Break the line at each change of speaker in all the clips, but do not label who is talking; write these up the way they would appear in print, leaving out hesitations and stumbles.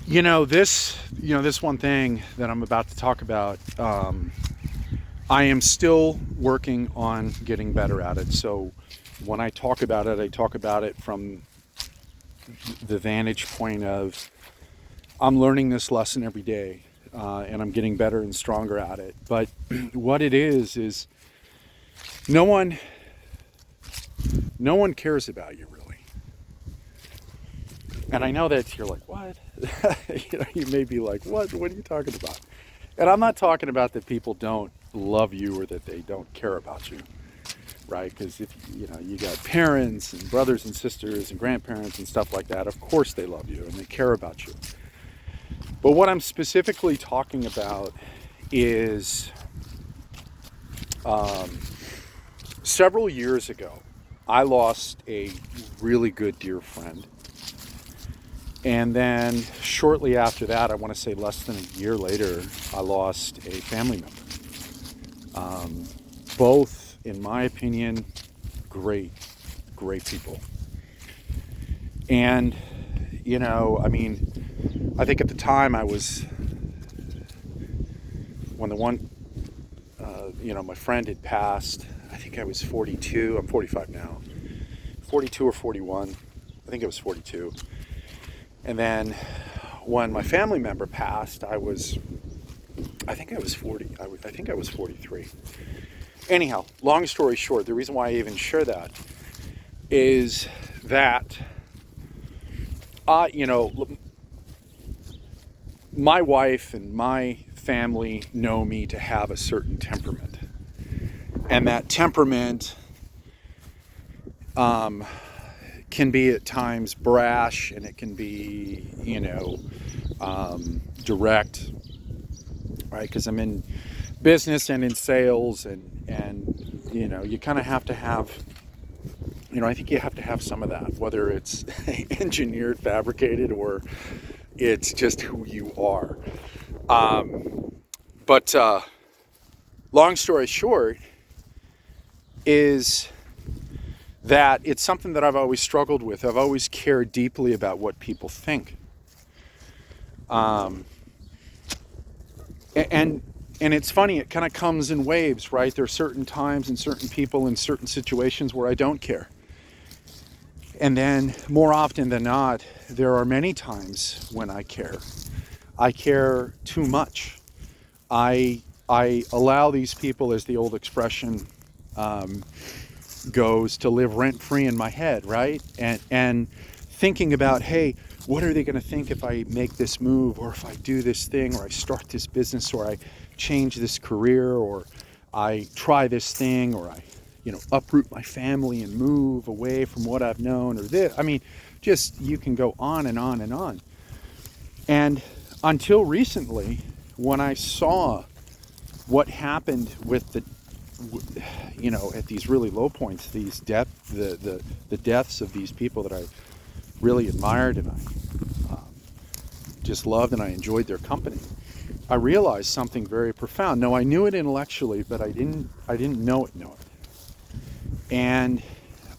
This one thing that I'm about to talk about, I am still working on getting better at it. So when I talk about it, I talk about it from the vantage point of I'm learning this lesson every day, and I'm getting better and stronger at it. But what it is no one, no one cares about you really. And I know that you're like, what? You may be like, what? What are you talking about? And I'm not talking about that people don't love you or that they don't care about you, right? Because if you got parents and brothers and sisters and grandparents and stuff like that, of course they love you and they care about you. But what I'm specifically talking about is several years ago, I lost a really good dear friend. And then shortly after that, I want to say less than a year later, I lost a family member. Both, in my opinion, great people. And, I think at the time when my friend had passed, I think I was 42. I'm 45 now. 42 or 41. I think it was 42. And then when my family member passed, I think I was 40. I think I was 43. Anyhow, long story short, the reason why I even share that is that, my wife and my family know me to have a certain temperament. And that temperament can be at times brash, and it can be, direct, right? Because I'm in business and in sales, and you kind of have to have, I think you have to have some of that, whether it's engineered, fabricated, or it's just who you are. But long story short is that it's something that I've always struggled with. I've always cared deeply about what people think. And it's funny, it kind of comes in waves, right? There are certain times and certain people in certain situations where I don't care. And then more often than not, there are many times when I care. I care too much. I allow these people, as the old expression goes, to live rent-free in my head, right? And thinking about, hey, what are they going to think if I make this move, or if I do this thing, or I start this business, or I change this career, or I try this thing, or I uproot my family and move away from what I've known, or this. I mean, just, you can go on and on and on. And until recently, when I saw what happened with at these really low points, these the deaths of these people that I really admired and I just loved, and I enjoyed their company, I realized something very profound. No, I knew it intellectually, but I didn't know it. And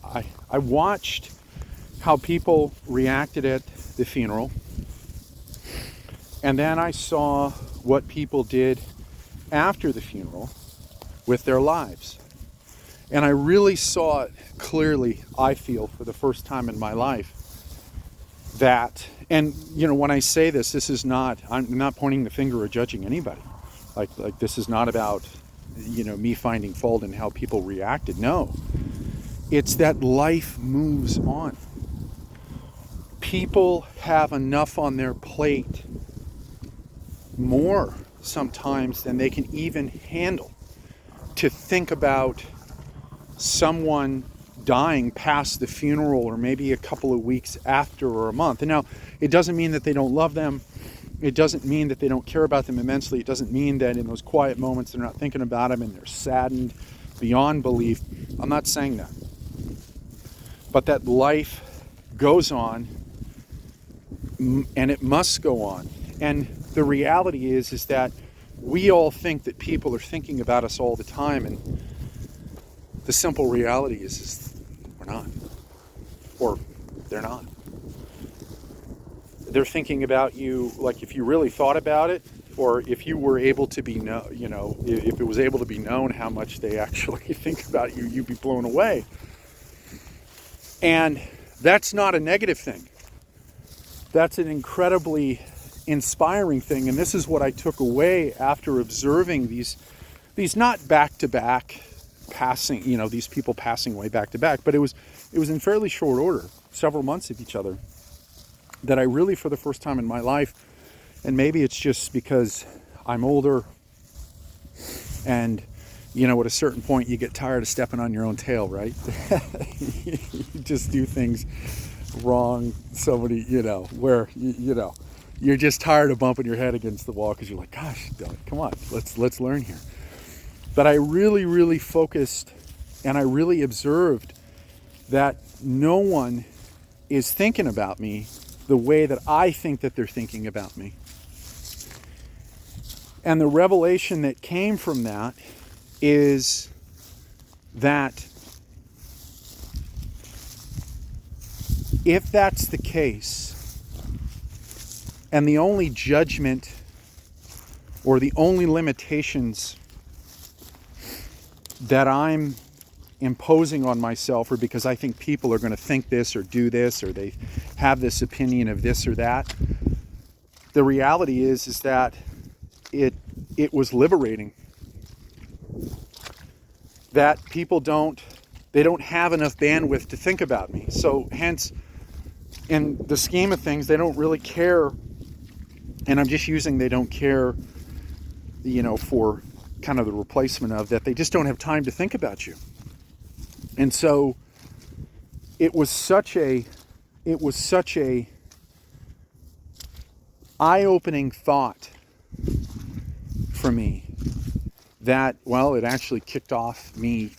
I watched how people reacted at the funeral, and then I saw what people did after the funeral with their lives. And I really saw it clearly, I feel, for the first time in my life, that, and when I say this is not, I'm not pointing the finger or judging anybody. Like this is not about, me finding fault in how people reacted. No. It's that life moves on. People have enough on their plate, more sometimes than they can even handle, to think about someone dying past the funeral, or maybe a couple of weeks after, or a month. And now, it doesn't mean that they don't love them. It doesn't mean that they don't care about them immensely. It doesn't mean that in those quiet moments they're not thinking about them and they're saddened beyond belief. I'm not saying that. But that life goes on, and it must go on. And the reality is that we all think that people are thinking about us all the time, and the simple reality is we're not, or they're not. they're thinking about you, like if you really thought about it, or if you were able to be if it was able to be known how much they actually think about you, you'd be blown away. And that's not a negative thing. That's an incredibly inspiring thing. And this is what I took away after observing these not back-to-back passing, these people passing away back-to-back, but it was in fairly short order, several months of each other, that I really, for the first time in my life, and maybe it's just because I'm older and, at a certain point you get tired of stepping on your own tail, right? You just do things wrong so many, where, you're just tired of bumping your head against the wall because you're like, gosh, come on, let's learn here. But I really, really focused and I really observed that no one is thinking about me the way that I think that they're thinking about me. And the revelation that came from that is that if that's the case, and the only judgment or the only limitations that I'm imposing on myself are because I think people are going to think this or do this, or they have this opinion of this or that, the reality is that it was liberating. That people don't have enough bandwidth to think about me. So hence, in the scheme of things, they don't really care. And I'm just using they don't care, for kind of the replacement of that. They just don't have time to think about you. And so it was such a eye-opening thought for me that, well, it actually kicked off me,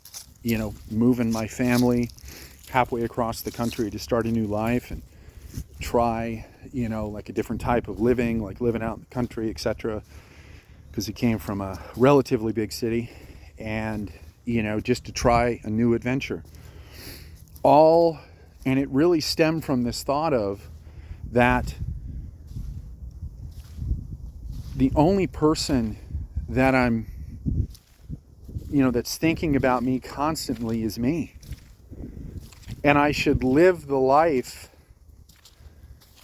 moving my family halfway across the country to start a new life and try, like a different type of living, like living out in the country, etc. Because he came from a relatively big city, and, just to try a new adventure. And it really stemmed from this thought of that the only person that I'm, that's thinking about me constantly is me. And I should live the life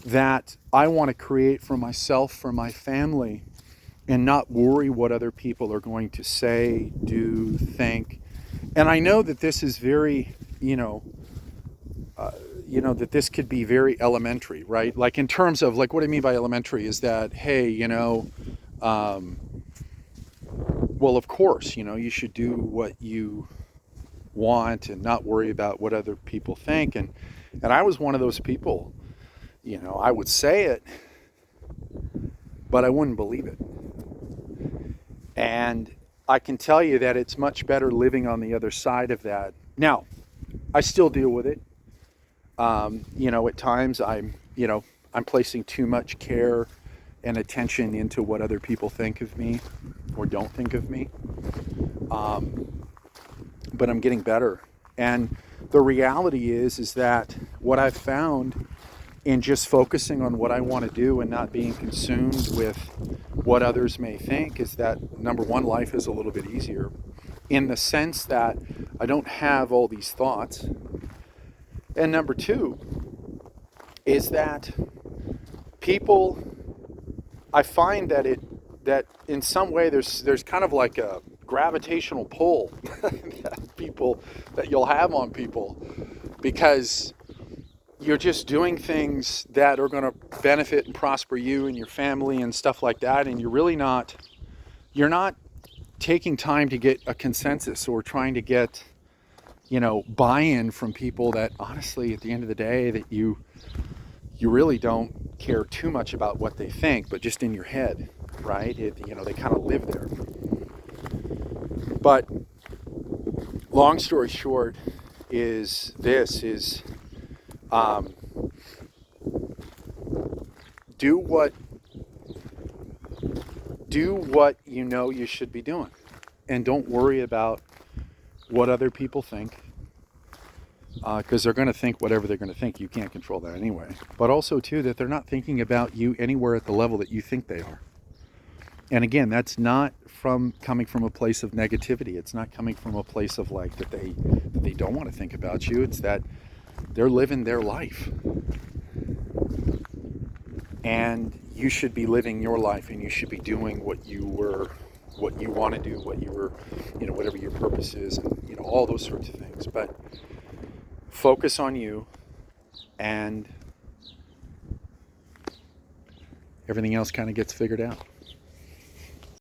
that I want to create for myself, for my family, and not worry what other people are going to say, do, think. And I know that this is very, that this could be very elementary, right? Like in terms of, like, what I mean by elementary is that, hey, well, of course, you should do what you want and not worry about what other people think. And I was one of those people, I would say it, but I wouldn't believe it. And I can tell you that it's much better living on the other side of that. Now, I still deal with it. At times I'm placing too much care and attention into what other people think of me or don't think of me. But I'm getting better. And the reality is that what I've found in just focusing on what I want to do and not being consumed with what others may think is that, number one, life is a little bit easier in the sense that I don't have all these thoughts. And number two is that people, I find that in some way there's kind of like a gravitational pull that you'll have on people, because you're just doing things that are going to benefit and prosper you and your family and stuff like that, and you're not taking time to get a consensus or trying to get buy-in from people that honestly at the end of the day that you really don't care too much about what they think, but just in your head, right? They kind of live there. But long story short is do what you should be doing, and don't worry about what other people think. because they're going to think whatever they're going to think. You can't control that anyway. But also, too, that they're not thinking about you anywhere at the level that you think they are. And again, that's not coming from a place of negativity. It's not coming from a place of like that they don't want to think about you. It's that they're living their life. And you should be living your life, and you should be doing what you want to do, whatever your purpose is, and all those sorts of things. But focus on you, and everything else kind of gets figured out.